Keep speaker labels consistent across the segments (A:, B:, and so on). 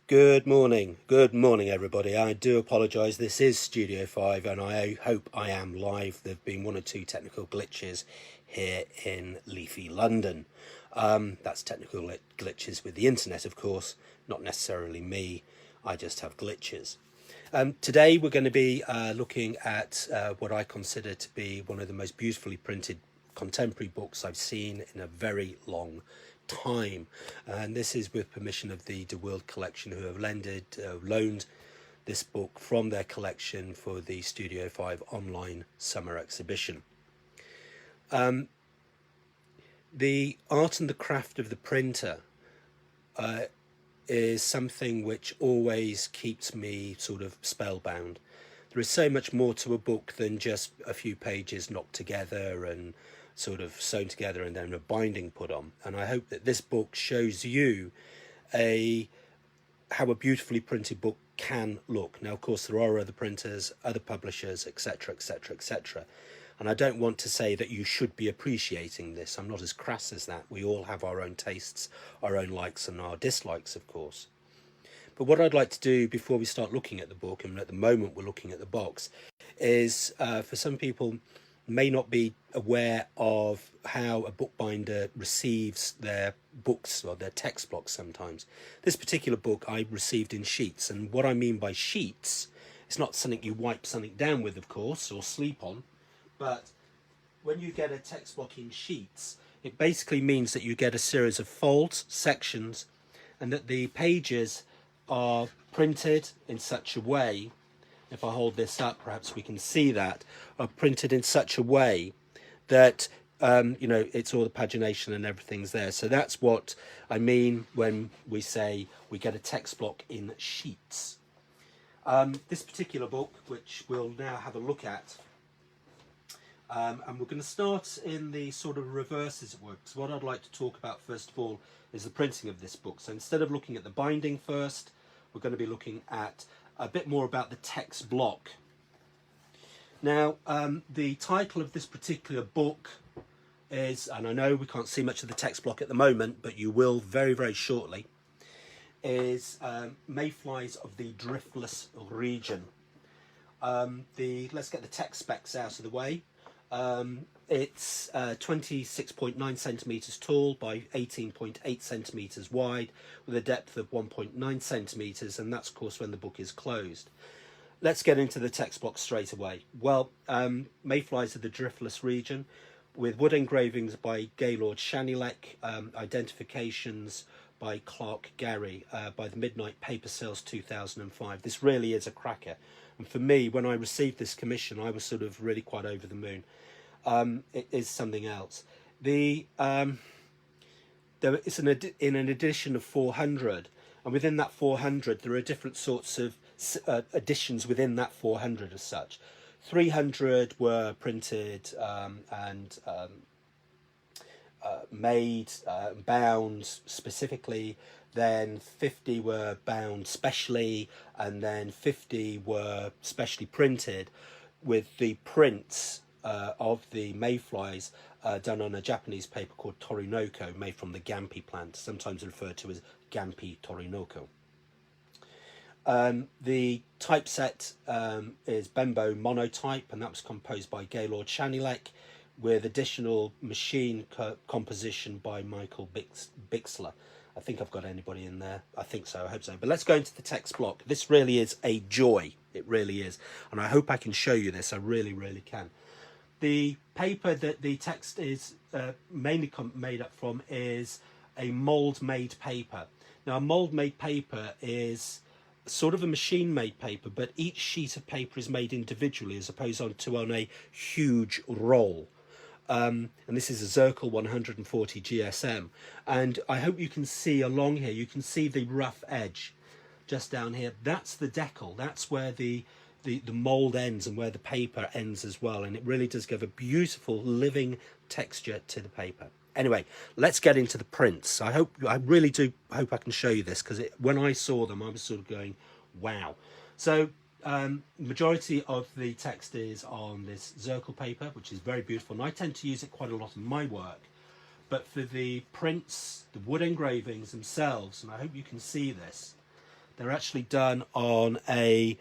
A: Good morning everybody. I do apologise, this is Studio 5 and I hope I am live. There have been one or two technical glitches here in leafy London. That's technical glitches with the internet, of course, not necessarily me. I just have glitches. Today we're going to be looking at what I consider to be one of the most beautifully printed contemporary books I've seen in a very long time, and this is with permission of the DeWilde Collection, who have loaned this book from their collection for the Studio 5 online summer exhibition. The art and the craft of the printer is something which always keeps me sort of spellbound. There is so much more to a book than just a few pages knocked together and sort of sewn together and then a binding put on. And I hope that this book shows you how a beautifully printed book can look. Now, of course, there are other printers, other publishers, etc., etc., etc. And I don't want to say that you should be appreciating this. I'm not as crass as that. We all have our own tastes, our own likes and our dislikes, of course. But what I'd like to do before we start looking at the book, and at the moment we're looking at the box, is for some people may not be aware of how a bookbinder receives their books or their text blocks sometimes. This particular book I received in sheets, and what I mean by sheets, it's not something you wipe something down with, of course, or sleep on, but when you get a text block in sheets, it basically means that you get a series of folds, sections, and that the pages are printed in such a way, if I hold this up, perhaps we can see that, are printed in such a way that, it's all the pagination and everything's there. So that's what I mean when we say we get a text block in sheets. This particular book, which we'll now have a look at, and we're going to start in the sort of reverse, as it were, because what I'd like to talk about first of all is the printing of this book. So instead of looking at the binding first, we're going to be looking at a bit more about the text block. Now, the title of this particular book is, and I know we can't see much of the text block at the moment, but you will very, very shortly, is Mayflies of the Driftless region. Let's get the text specs out of the way. It's 26.9 centimetres tall by 18.8 centimetres wide, with a depth of 1.9 centimetres, and that's of course when the book is closed. Let's get into the text block straight away. Well, Mayflies of the Driftless region, with wood engravings by Gaylord Shanilec, identifications by Clarke Garry, by the Midnight Paper Sales 2005. This really is a cracker, and for me, when I received this commission, I was sort of really quite over the moon. It is something else. It's in an edition of 400, and within that 400 there are different sorts of editions within that 400 as such. 300 were printed and made, bound specifically, then 50 were bound specially, and then 50 were specially printed, with the prints of the Mayflies done on a Japanese paper called Torinoko, made from the Gampi plant, sometimes referred to as Gampi Torinoko. The typeset is Bembo Monotype, and that was composed by Gaylord Shanilec, with additional machine composition by Michael Bixler. I think I've got anybody in there. I think so, I hope so. But let's go into the text block. This really is a joy. It really is. And I hope I can show you this. I really, really can. The paper that the text is mainly made up from is a mould-made paper. Now, a mould-made paper is sort of a machine-made paper, but each sheet of paper is made individually as opposed to on a huge roll. And this is a Zirkel 140 GSM. And I hope you can see along here, you can see the rough edge just down here. That's the decal. That's where the mould ends and where the paper ends as well, and it really does give a beautiful living texture to the paper. Anyway, let's get into the prints. I really do hope I can show you this, because when I saw them I was sort of going wow. So majority of the text is on this Zirkel paper, which is very beautiful, and I tend to use it quite a lot in my work. But for the prints, the wood engravings themselves, and I hope you can see this, They're actually done on a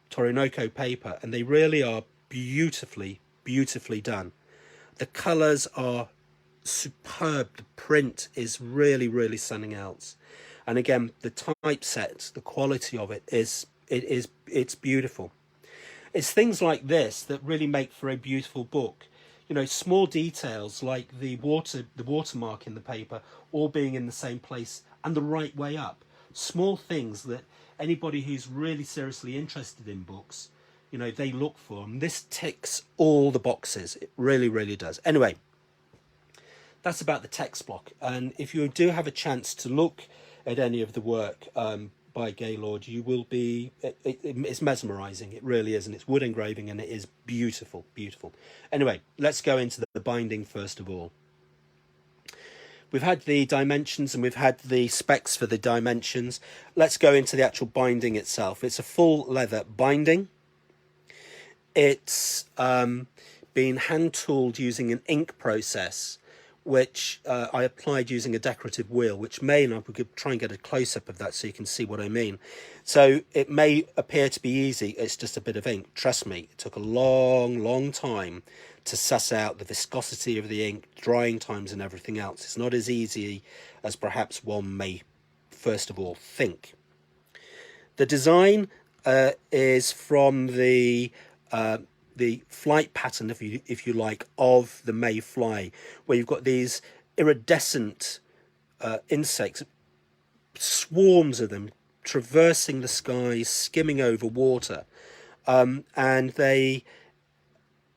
A: Torinoko paper, and they really are beautifully, beautifully done. The colours are superb. The print is really, really something else. And again, the typeset, the quality of it's beautiful. It's things like this that really make for a beautiful book. You know, small details like the watermark in the paper all being in the same place and the right way up. Small things that anybody who's really seriously interested in books, you know, they look for. And this ticks all the boxes. It really, really does. Anyway, that's about the text block. And if you do have a chance to look at any of the work by Gaylord, you will be, it's mesmerizing. It really is. And it's wood engraving, and it is beautiful, beautiful. Anyway, let's go into the binding first of all. We've had the dimensions and we've had the specs for the dimensions. Let's go into the actual binding itself. It's a full leather binding. It's been hand tooled using an ink process, which I applied using a decorative wheel, which may, and I could try and get a close-up of that so you can see what I mean. So it may appear to be easy, it's just a bit of ink. Trust me, it took a long, long time to suss out the viscosity of the ink, drying times and everything else. It's not as easy as perhaps one may first of all think. The design is from the flight pattern, if you like, of the Mayfly, where you've got these iridescent insects, swarms of them, traversing the skies, skimming over water, and they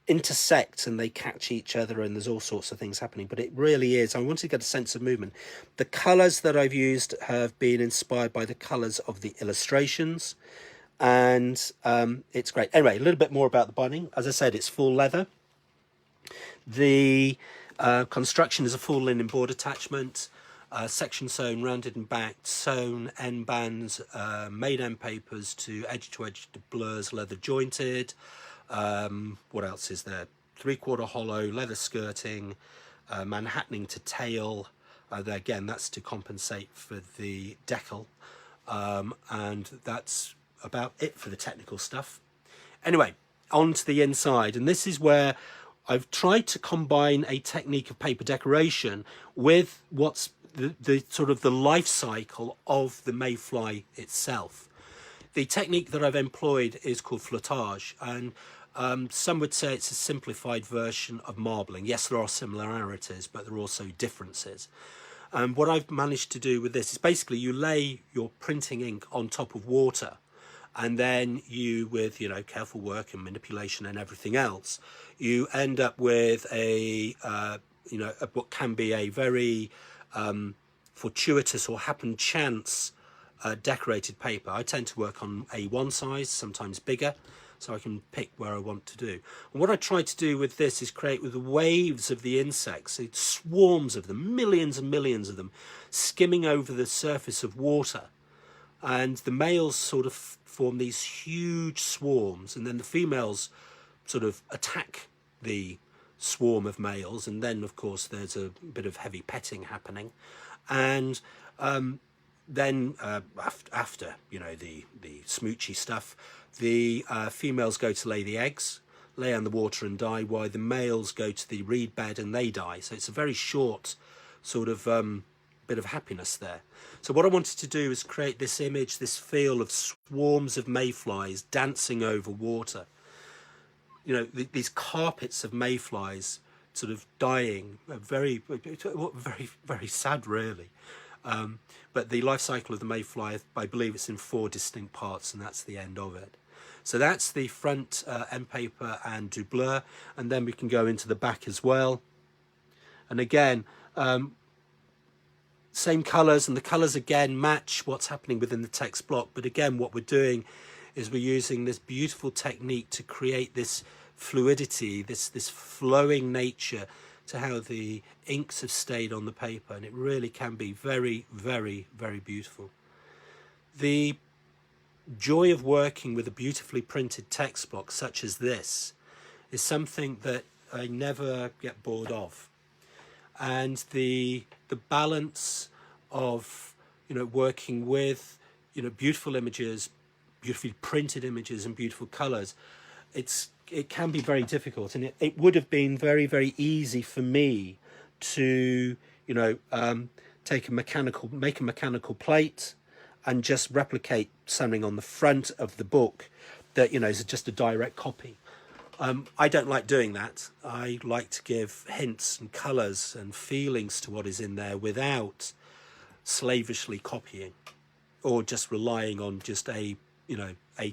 A: intersect and they catch each other, and there's all sorts of things happening. But it really is, I wanted to get a sense of movement. The colours that I've used have been inspired by the colours of the illustrations, and it's great. Anyway, a little bit more about the binding. As I said, it's full leather. The construction is a full linen board attachment, section sewn, rounded and backed, sewn end bands, made end papers to edge doublures, leather jointed. What else is there? 3/4 hollow, leather skirting, manhattening to tail. Again, that's to compensate for the decal, and that's about it for the technical stuff. Anyway, on to the inside, and this is where I've tried to combine a technique of paper decoration with what's the sort of the life cycle of the Mayfly itself. The technique that I've employed is called Flottage, and some would say it's a simplified version of marbling. Yes, there are similarities, but there are also differences. And what I've managed to do with this is basically you lay your printing ink on top of water, and then you, with, you know, careful work and manipulation and everything else, you end up with a, you know, what can be a very fortuitous or happen chance decorated paper. I tend to work on A1 size, sometimes bigger, so I can pick where I want to do. And what I try to do with this is create with the waves of the insects, it's swarms of them, millions and millions of them, skimming over the surface of water. And the males sort of form these huge swarms, and then the females sort of attack the swarm of males, and then of course there's a bit of heavy petting happening. And then after, you know, the smoochy stuff, the females go to lay the eggs, lay on the water and die, while the males go to the reed bed and they die. So it's a very short sort of bit of happiness there. So what I wanted to do is create this image, this feel of swarms of mayflies dancing over water. You know, these carpets of mayflies sort of dying, very, very, very sad, really. But the life cycle of the mayfly, I believe it's in 4 distinct parts, and that's the end of it. So that's the front end paper and doublure, and then we can go into the back as well. And again, same colours, and the colours again match what's happening within the text block. But again, what we're doing is we're using this beautiful technique to create this fluidity, this flowing nature to how the inks have stayed on the paper, and it really can be very, very, very beautiful. The joy of working with a beautifully printed text block such as this is something that I never get bored of. And the balance of, you know, working with, you know, beautiful images, beautifully printed images and beautiful colours, it can be very difficult. And it would have been very, very easy for me to, you know, make a mechanical plate and just replicate something on the front of the book that, you know, is just a direct copy. I don't like doing that. I like to give hints and colours and feelings to what is in there without slavishly copying or just relying on just a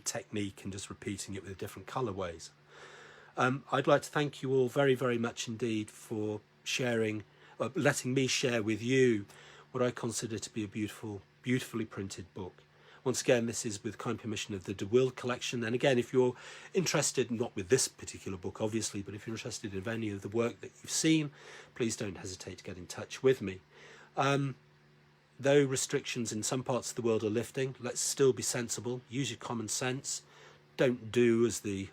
A: technique and just repeating it with different colourways. I'd like to thank you all very, very much indeed for sharing, letting me share with you what I consider to be a beautifully printed book. Once again, this is with kind permission of the DeWilde Collection. And again, if you're interested, not with this particular book, obviously, but if you're interested in any of the work that you've seen, please don't hesitate to get in touch with me. Though restrictions in some parts of the world are lifting, let's still be sensible. Use your common sense. Don't do as the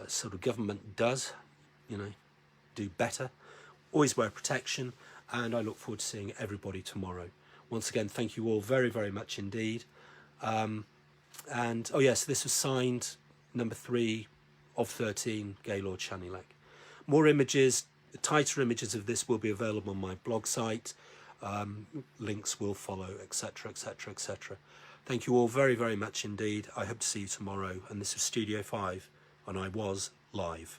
A: sort of government does. You know, do better. Always wear protection. And I look forward to seeing everybody tomorrow. Once again, thank you all very, very much indeed. And, oh yes, this was signed number 3 of 13, Gaylord Shanilec. More images, tighter images of this will be available on my blog site. Links will follow, etc., etc., etc. Thank you all very, very much indeed. I hope to see you tomorrow. And this is Studio 5, and I was live.